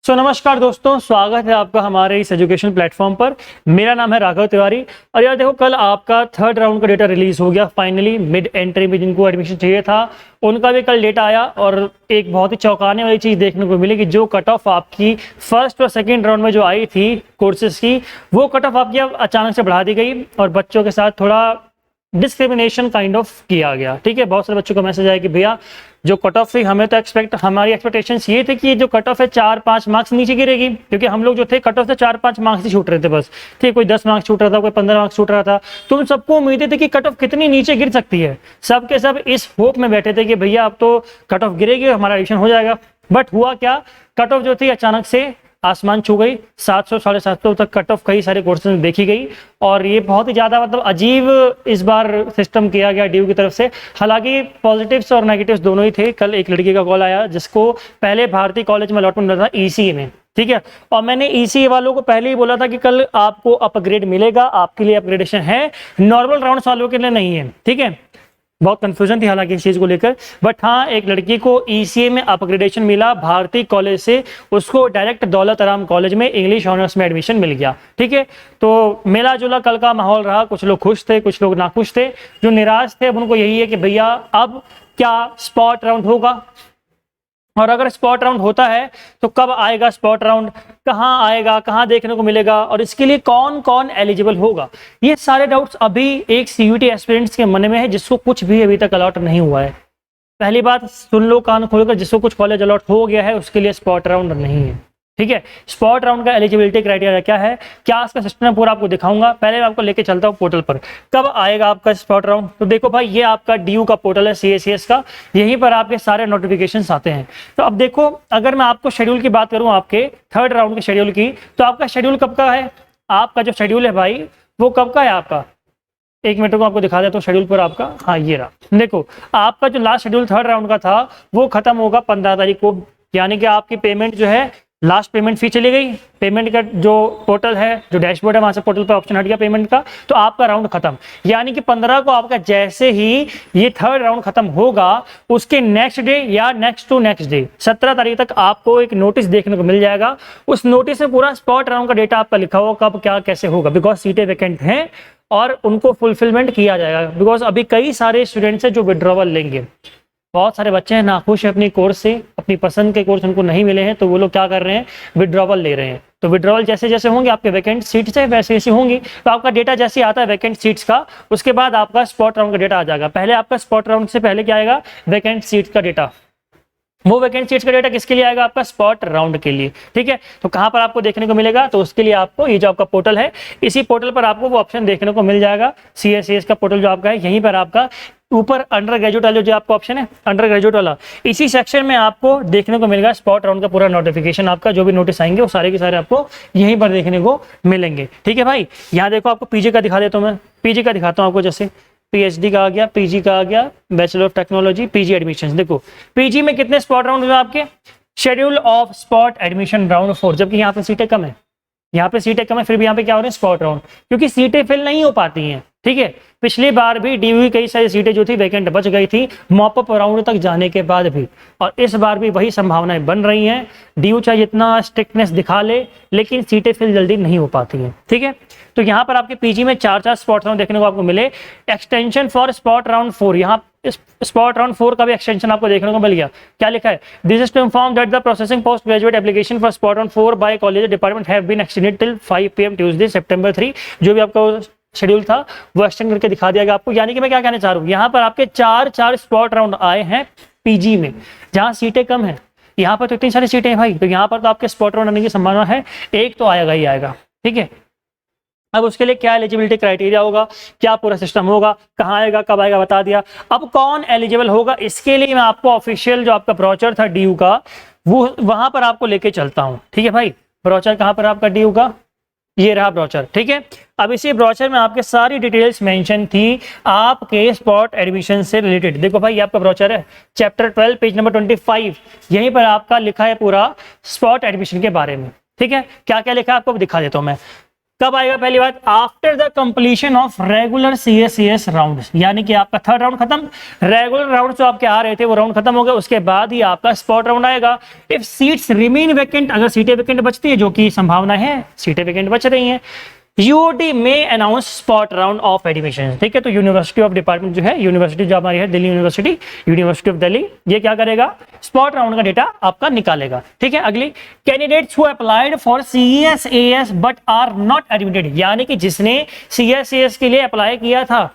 नमस्कार दोस्तों, स्वागत है आपका हमारे इस एजुकेशन प्लेटफॉर्म पर। मेरा नाम है राघव तिवारी। और यार देखो, कल आपका थर्ड राउंड का डेटा रिलीज हो गया फाइनली। मिड एंट्री में जिनको एडमिशन चाहिए था उनका भी कल डेटा आया और एक बहुत ही चौंकाने वाली चीज़ देखने को मिली कि जो कट ऑफ आपकी फर्स्ट और सेकेंड राउंड में जो आई थी कोर्सेज की, वो कट ऑफ आपकी अब अचानक से बढ़ा दी गई और बच्चों के साथ थोड़ा डिस्क्रिमिनेशन काइंड ऑफ किया गया। ठीक है, बहुत सारे बच्चों का मैसेज आया कि भैया जो कट ऑफ थी हमें तो हमारी एक्सपेक्टेशंस ये थे कि ये जो कट ऑफ है 4-5 मार्क्स नीचे गिरेगी, क्योंकि हम लोग जो थे कट ऑफ से 4-5 मार्क्स ही छूट रहे थे बस। ठीक, कोई 10 मार्क्स छूट रहा था, कोई 15 मार्क्स छूट रहा था। तो उन सबको उम्मीदें थी कि कट ऑफ कितनी नीचे गिर सकती है। सब के सब इस होप में बैठे थे कि भैया अब तो कट ऑफ गिरेगी, हमारा एडमिशन हो जाएगा। बट हुआ क्या, कट ऑफ जो थी अचानक से आसमान छू गई। 700-750 तक कट ऑफ कई सारे कोर्सेज में देखी गई और ये बहुत ही ज़्यादा मतलब अजीब इस बार सिस्टम किया गया ड्यू की तरफ से। हालांकि पॉजिटिव्स और नेगेटिव्स दोनों ही थे। कल एक लड़की का कॉल आया जिसको पहले भारतीय कॉलेज में अलॉटमेंट मिला था ईसीई में। ठीक है, और मैंने ईसीई वालों को पहले ही बोला था कि कल आपको अपग्रेड मिलेगा, आपके लिए अपग्रेडेशन है, नॉर्मल राउंड्स वालों के लिए नहीं है। ठीक है, बहुत कंफ्यूजन थी हालांकि इस चीज़ को लेकर। बट हाँ, एक लड़की को ईसीए में अपग्रेडेशन मिला भारतीय कॉलेज से, उसको डायरेक्ट दौलत राम कॉलेज में इंग्लिश ऑनर्स में एडमिशन मिल गया। ठीक है, तो मिला जुला कल का माहौल रहा। कुछ लोग खुश थे, कुछ लोग नाखुश थे। जो निराश थे अब उनको यही है कि भैया अब क्या स्पॉट राउंड होगा, और अगर स्पॉट राउंड होता है तो कब आएगा स्पॉट राउंड, कहाँ आएगा, कहाँ देखने को मिलेगा, और इसके लिए कौन कौन एलिजिबल होगा। ये सारे डाउट्स अभी एक सीयूटी एस्पिरेंट्स के मन में है जिसको कुछ भी अभी तक अलॉट नहीं हुआ है। पहली बात सुन लो कान खोलकर, जिसको कुछ कॉलेज अलॉट हो गया है उसके लिए स्पॉट राउंड नहीं है। ठीक है, स्पॉट राउंड का एलिजिबिलिटी क्राइटेरिया क्या है, क्या इसका सिस्टम पूरा आपको दिखाऊंगा। पहले मैं आपको लेके चलता हूँ पोर्टल पर, कब आएगा आपका स्पॉट राउंड। तो देखो भाई, ये आपका डीयू का पोर्टल है, CACS का, यहीं पर आपके सारे नोटिफिकेशंस आते हैं। तो अब देखो, अगर मैं आपको शेड्यूल की बात करूँ आपके थर्ड राउंड के शेड्यूल की, तो आपका शेड्यूल कब का है। आपका जो शेड्यूल है भाई वो कब का है आपका, एक मिनट को आपको दिखा देता हूँ शेड्यूल पर आपका। हाँ, ये रहा। देखो, आपका जो लास्ट शेड्यूल थर्ड राउंड का था वो खत्म होगा 15 तारीख को, यानी कि आपकी पेमेंट जो है, लास्ट पेमेंट फी चली गई। पेमेंट का जो पोर्टल है, जो डैशबोर्ड है, वहां से पोर्टल पर ऑप्शन हट गया पेमेंट का, तो आपका राउंड खत्म। यानी कि 15 को आपका जैसे ही ये थर्ड राउंड खत्म होगा उसके नेक्स्ट डे या नेक्स्ट टू नेक्स्ट डे 17 तारीख तक आपको एक नोटिस देखने को मिल जाएगा। उस नोटिस में पूरा स्पॉट राउंड का डेटा आपका लिखा होगा, कब क्या कैसे होगा, बिकॉज सीटें वैकेंट हैं और उनको फुलफिलमेंट किया जाएगा। बिकॉज अभी कई सारे स्टूडेंट्स हैं जो विड्रॉवल लेंगे। बहुत सारे बच्चे हैं नाखुश है अपनी कोर्स से, अपनी पसंद के कोर्स उनको नहीं मिले हैं, तो वो लोग क्या कर रहे हैं, विड्रॉवल ले रहे हैं। तो विड्रॉवल जैसे जैसे होंगे आपके वैकेंट सीट्स है वैसे वैसे होंगी, तो आपका डेटा जैसे आता है वैकेंट सीट्स का, उसके बाद आपका स्पॉट राउंड का डेटा आ जाएगा। पहले आपका स्पॉट राउंड से पहले क्या आएगा, वैकेंट सीट्स का डेटा। वो वैकेंट सीट्स का डेटा किसके लिए आएगा, आपका स्पॉट राउंड के लिए। ठीक है, तो कहां पर आपको देखने को मिलेगा, तो उसके लिए आपको ये जो आपका पोर्टल है, इसी पोर्टल पर आपको वो ऑप्शन देखने को मिल जाएगा। CACS का पोर्टल जो आपका है, यहीं पर आपका ऊपर अंडर ग्रेजुएट वाला जो आपका ऑप्शन है, अंडर ग्रेजुएट वाला, इसी सेक्शन में आपको देखने को मिलेगा स्पॉट राउंड का पूरा नोटिफिकेशन। आपका जो भी नोटिस आएंगे वो सारे के सारे आपको यहीं पर देखने को मिलेंगे। ठीक है भाई, यहाँ देखो आपको पीजी का दिखा देता हूँ मैं, पीजी का दिखाता हूँ आपको। जैसे PhD का आ गया, PG का आ गया, bachelor of technology, PG admission. देखो PG में कितने स्पॉट राउंड हुए आपके, schedule of spot admission round 4, जबकि यहाँ पे सीटें कम है, यहाँ पे सीटें कम है, फिर भी यहाँ पे क्या हो रहे हैं, स्पॉट राउंड, क्योंकि सीटें फिल नहीं हो पाती हैं। ठीक है, पिछली बार भी डी हुई कई सारी सीटें जो थी वैकेंट बच गई थी मॉपअप राउंड तक जाने के बाद भी, और इस बार भी वही संभावनाएं बन रही हैं। डी चाहे जितना स्ट्रिक्टनेस दिखा ले, लेकिन सीटें फिल जल्दी नहीं हो पाती हैं। ठीक है, तो यहाँ पर आपके पीजी में 4-4 स्पॉट राउंड देखने को आपको मिले। एक्सटेंशन फॉर स्पॉट राउंड 4, यहाँ स्पॉट राउंड 4 का भी एक्सटेंशन आपको देखने को मिल गया। क्या लिखा है, this is to inform that the processing post graduate application for spot round 4 by college department have been extended till 5 PM Tuesday September 3। जो भी आपका शेड्यूल था वो एक्सटेंड करके दिखा दिया गया आपको। यानी कि मैं क्या कहना चाह रहा हूँ, यहाँ पर आपके 4-4 स्पॉट राउंड आए हैं पीजी में, जहाँ सीटें कम है। यहाँ पर तो इतनी सारी सीटें हैं भाई, तो यहाँ पर तो आपके स्पॉट राउंड आने की संभावना है, एक तो आएगा ही आएगा। ठीक है, अब उसके लिए क्या एलिजिबिलिटी क्राइटेरिया होगा, क्या पूरा सिस्टम होगा, कहाँ आएगा, कब आएगा, बता दिया। अब कौन एलिजिबल होगा, इसके लिए मैं आपको ऑफिशियल जो आपका ब्रोचर था DU का, वो वहां पर आपको लेके चलता हूँ। ठीक है भाई, ब्रोचर कहाँ पर आपका DU का, ये रहा ब्रोचर। ठीक है, अब इसी ब्रोचर में आपके सारी डिटेल्स मेंशन थी आपके स्पॉट एडमिशन से रिलेटेड। देखो भाई, ये आपका ब्रोचर है, चैप्टर 12 पेज नंबर 25, यहीं पर आपका लिखा है पूरा स्पॉट एडमिशन के बारे में। ठीक है, क्या क्या लिखा है आपको दिखा देता हूँ मैं। कब आएगा? पहली बात, after the completion of regular CSCS round, यानी कि आपका थर्ड राउंड खत्म, रेगुलर राउंड जो आपके आ रहे थे वो राउंड खत्म हो गया, उसके बाद ही आपका स्पॉट राउंड आएगा। इफ सीट्स रिमेन वैकेंट, अगर सीटें वैकेंट बचती है, जो कि संभावना है, सीटें वैकेंट बच रही हैं, यूओटी में announce spot round of admission. ठीक है, तो यूनिवर्सिटी ऑफ डिपार्टमेंट जो है, यूनिवर्सिटी जो हमारी है Delhi university, university of Delhi, ये क्या करेगा? स्पॉट राउंड का डेटा आपका निकालेगा। ठीक है, अगली, candidates who applied for CSAS but are not admitted, यानी कि जिसने CSAS के लिए अप्लाई किया था,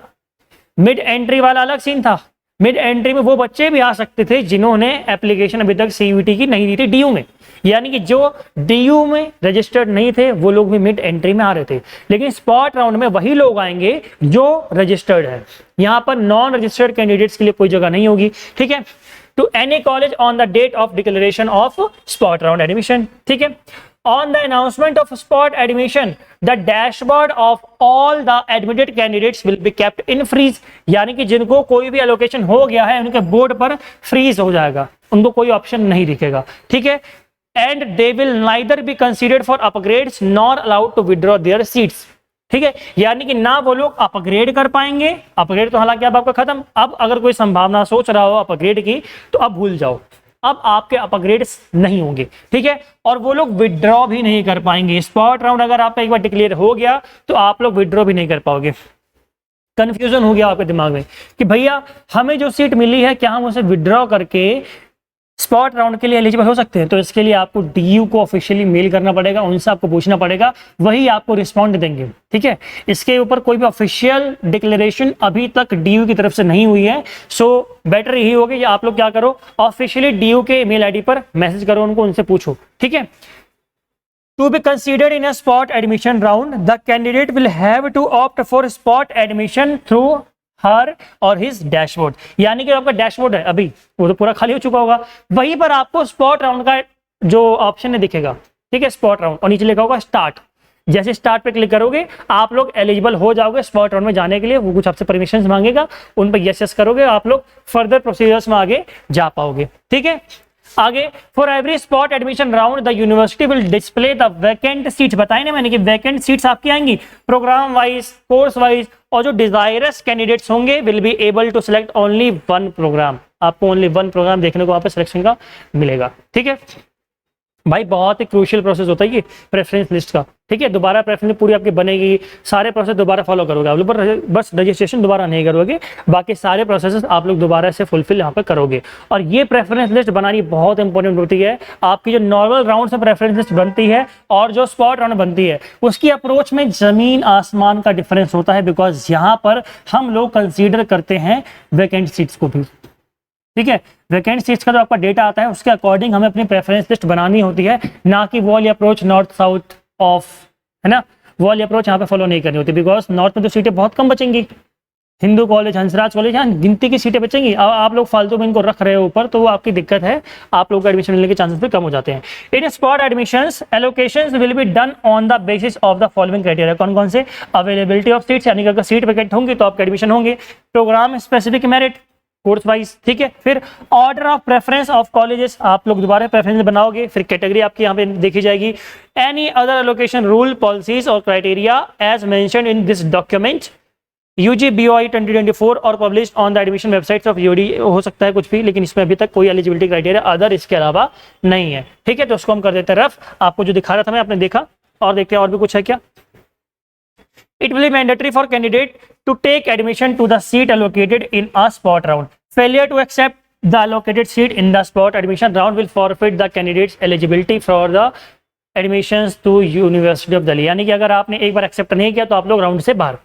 मिड एंट्री वाला अलग सीन था, मिड एंट्री में वो बच्चे भी आ सकते थे जिन्होंने एप्लीकेशन अभी तक CUET की नहीं दी थी DU में, यानी कि जो DU में रजिस्टर्ड नहीं थे वो लोग भी मिड एंट्री में आ रहे थे। लेकिन स्पॉट राउंड में वही लोग आएंगे जो रजिस्टर्ड है, यहां पर नॉन रजिस्टर्ड कैंडिडेट्स के लिए कोई जगह नहीं होगी। ठीक है, to any college on the date of declaration of spot round admission. ठीक है, on the announcement of spot admission the dashboard of all the admitted candidates will be kept in freeze, यानी कि जिनको कोई भी एलोकेशन हो गया है उनके बोर्ड पर फ्रीज हो जाएगा, उनको कोई ऑप्शन नहीं दिखेगा। ठीक है, and they will neither be considered for upgrades nor allowed to withdraw their seats. ठीक है, यानी कि ना वो लोग अपग्रेड कर पाएंगे, अपग्रेड तो हालांकि अब आपका खत्म, अब अगर कोई संभावना सोच रहा हो अपग्रेड की तो अब भूल जाओ, अब आपके अपग्रेड्स नहीं होंगे। ठीक है, और वो लोग विड्रॉ भी नहीं कर पाएंगे। स्पॉट राउंड अगर आपका एक बार डिक्लेयर हो गया तो आप लोग विड्रॉ भी नहीं कर पाओगे। कंफ्यूजन हो गया आपके दिमाग में कि भैया हमें जो सीट मिली है क्या हम उसे विड्रॉ करके स्पॉट राउंड के लिए एलिजिबल हो सकते हैं? तो इसके लिए आपको DU को ऑफिशियली मेल करना पड़ेगा, उनसे आपको पूछना पड़ेगा, वही आपको रिस्पॉन्ड देंगे। ठीक है, इसके ऊपर कोई भी ऑफिशियल डिक्लेरेशन अभी तक DU की तरफ से नहीं हुई है। सो बेटर यही होगा कि आप लोग क्या करो, ऑफिशियली DU के ईमेल आईडी पर मैसेज करो उनको, उनसे पूछो। ठीक है, to be considered in a spot admission round the candidate will have to opt for spot admission through हर और हिज डैशबोर्ड, यानी कि आपका डैशबोर्ड है अभी वो तो पूरा खाली हो चुका होगा, वहीं पर आपको स्पॉट राउंड का जो ऑप्शन है दिखेगा। ठीक है, स्पॉट राउंड, और नीचे लिखा होगा स्टार्ट। जैसे स्टार्ट पे क्लिक करोगे आप लोग एलिजिबल हो जाओगे स्पॉट राउंड में जाने के लिए। वो कुछ आपसे परमिशन मांगेगा, उन पर यस करोगे, आप लोग फर्दर प्रोसीजर्स में आगे जा पाओगे। ठीक है, आगे, for every spot admission round the university will display the vacant seats, बताए ना मैंने कि वैकेंट सीट्स आपकी आएंगी प्रोग्राम वाइज, कोर्स वाइज, और जो डिजायरस कैंडिडेट्स होंगे will be able to select only one programme, आपको ओनली वन प्रोग्राम देखने को वहां पर सिलेक्शन का मिलेगा। ठीक है भाई, बहुत ही क्रूशियल प्रोसेस होता है ये प्रेफरेंस लिस्ट का। ठीक है, दोबारा प्रेफरेंस पूरी आपकी बनेगी, सारे प्रोसेस दोबारा फॉलो करोगे आप लोग, बस रजिस्ट्रेशन दोबारा नहीं करोगे, बाकी सारे प्रोसेस आप लोग दोबारा से फुलफिल यहाँ पे करोगे। और ये प्रेफरेंस लिस्ट बनानी बहुत इंपॉर्टेंट होती है। आपकी जो नॉर्मल राउंड से प्रेफरेंस लिस्ट बनती है और जो स्पॉट राउंड बनती है उसकी अप्रोच में जमीन आसमान का डिफरेंस होता है, बिकॉज यहाँ पर हम लोग कंसीडर करते हैं वैकेंट सीट्स को भी। ठीक है, वैकेंट सीट्स का जो आपका डेटा आता है उसके अकॉर्डिंग हमें अपनी प्रेफरेंस लिस्ट बनानी होती है, ना कि wall approach north south of, है ना, वॉल अप्रोच यहाँ पे फॉलो नहीं करनी होती, बिकॉज नॉर्थ में तो सीटें बहुत कम बचेंगी, हिंदू कॉलेज, हंसराज कॉलेज, यहाँ गिनती की सीटें बचेंगी। अब आप लोग फालतू में इनको रख रहे हो ऊपर, तो वो आपकी दिक्कत है, आप लोग को एडमिशन मिलने के चांसेस भी कम हो जाते हैं। इन spot admissions allocations will be done on the basis of the following criteria, कौन कौन से? अवेलेबिलिटी ऑफ सीट्स, यानी कि अगर सीट वैकेंट होंगी तो आपके एडमिशन होंगे, programme specific merit, course wise. ठीक है, फिर order of preference of colleges, आप लोग दोबारा प्रेफरेंस बनाओगे, फिर कैटेगरी आपकी यहाँ पे देखी जाएगी। Any other allocation rule, policies और criteria as mentioned in this document UG BOI 2024 और published on the admission websites of UD, हो सकता है कुछ भी, लेकिन इसमें अभी तक कोई एलिजिबिलिटी क्राइटेरिया अदर इसके अलावा नहीं है। ठीक है, तो उसको हम कर देते हैं रफ, आपको जो दिखा रहा था मैं आपने देखा, और देखते हैं और भी कुछ है क्या। It will be mandatory for candidate to take admission to the seat allocated in a spot round. Failure to accept the allocated seat in the spot admission round will forfeit the candidate's eligibility for the admissions to University of Delhi. यानी कि अगर आपने एक बार accept नहीं किया तो आप लोग राउंड से बाहर।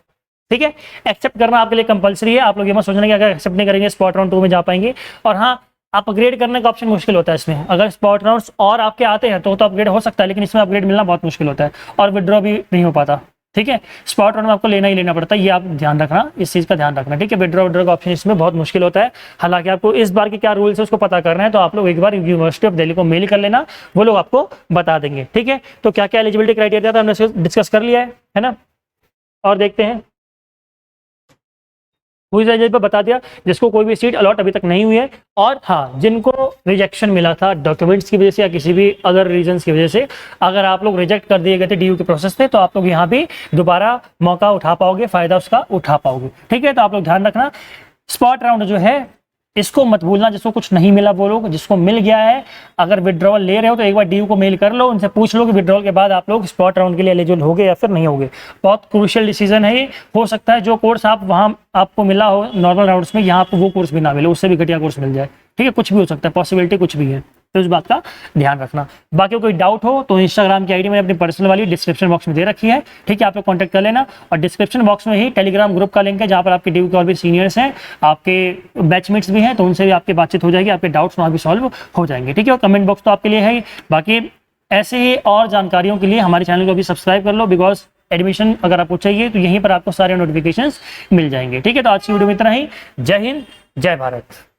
ठीक है, एक्सेप्ट करना आपके लिए कंपलसरी है, आप लोग ये मत सोचना कि अगर एक्सेप्ट नहीं करेंगे स्पॉट राउंड 2 में जा पाएंगे। और हाँ, अपग्रेड करने का ऑप्शन मुश्किल होता है इसमें, अगर स्पॉट राउंड्स और आपके आते हैं तो अपग्रेड हो सकता है, लेकिन इसमें अपग्रेड मिलना बहुत मुश्किल होता है और विड्रॉ भी नहीं हो पाता। ठीक है, स्पॉट राउंड में आपको लेना ही लेना पड़ता है, ये आप ध्यान रखना, इस चीज़ का ध्यान रखना। ठीक है, विड्रॉ का ऑप्शन इसमें बहुत मुश्किल होता है। हालांकि आपको इस बार के क्या रूल्स है उसको पता करना है तो आप लोग एक बार यूनिवर्सिटी ऑफ दिल्ली को मेल कर लेना, वो लोग आपको बता देंगे। ठीक है, तो क्या क्या एलिजिबिलिटी क्राइटेरिया था हमने डिस्कस कर लिया है ना, और देखते हैं पूरी तरह पर बता दिया, जिसको कोई भी सीट अलॉट अभी तक नहीं हुई है। और हाँ, जिनको रिजेक्शन मिला था डॉक्यूमेंट्स की वजह से या किसी भी अदर रीजंस की वजह से, अगर आप लोग रिजेक्ट कर दिए गए थे डीयू के प्रोसेस में, तो आप लोग यहाँ भी दोबारा मौका उठा पाओगे, फायदा उसका उठा पाओगे। ठीक है, तो आप लोग ध्यान रखना, स्पॉट राउंड जो है इसको मत भूलना। जिसको कुछ नहीं मिला वो लोग, जिसको मिल गया है, अगर विड्रॉल ले रहे हो तो एक बार डीयू को मेल कर लो, उनसे पूछ लो कि विड्रॉल के बाद आप लोग स्पॉट राउंड के लिए एलिजिबल होगे या फिर नहीं होगे। बहुत क्रूशियल डिसीजन है ये। हो सकता है जो कोर्स आप वहां आपको मिला हो नॉर्मल राउंड्स में, यहाँ आपको वो कोर्स भी ना मिले, उससे भी घटिया कोर्स मिल जाए। ठीक है, कुछ भी हो सकता है, पॉसिबिलिटी कुछ भी है, तो इस बात का ध्यान रखना। बाकी कोई डाउट हो तो इंस्टाग्राम की आईडी मैंने अपनी पर्सनल वाली डिस्क्रिप्शन बॉक्स में दे रखी है। ठीक है, आप लोग कॉन्टैक्ट कर लेना। और डिस्क्रिप्शन बॉक्स में ही टेलीग्राम ग्रुप का लिंक है, जहाँ पर आपके ड्यू के और भी सीनियर्स हैं, आपके बैचमेट्स भी हैं, तो उनसे भी आपकी बातचीत हो जाएगी, आपके डाउट्स वहाँ भी सॉल्व हो जाएंगे। ठीक है, और कमेंट बॉक्स तो आपके लिए है ही। बाकी ऐसे ही और जानकारियों के लिए हमारे चैनल को अभी सब्सक्राइब कर लो, बिकॉज एडमिशन अगर आपको चाहिए तो यहीं पर आपको सारे नोटिफिकेशंस मिल जाएंगे। ठीक है, तो आज की वीडियो में इतना ही। जय हिंद, जय भारत।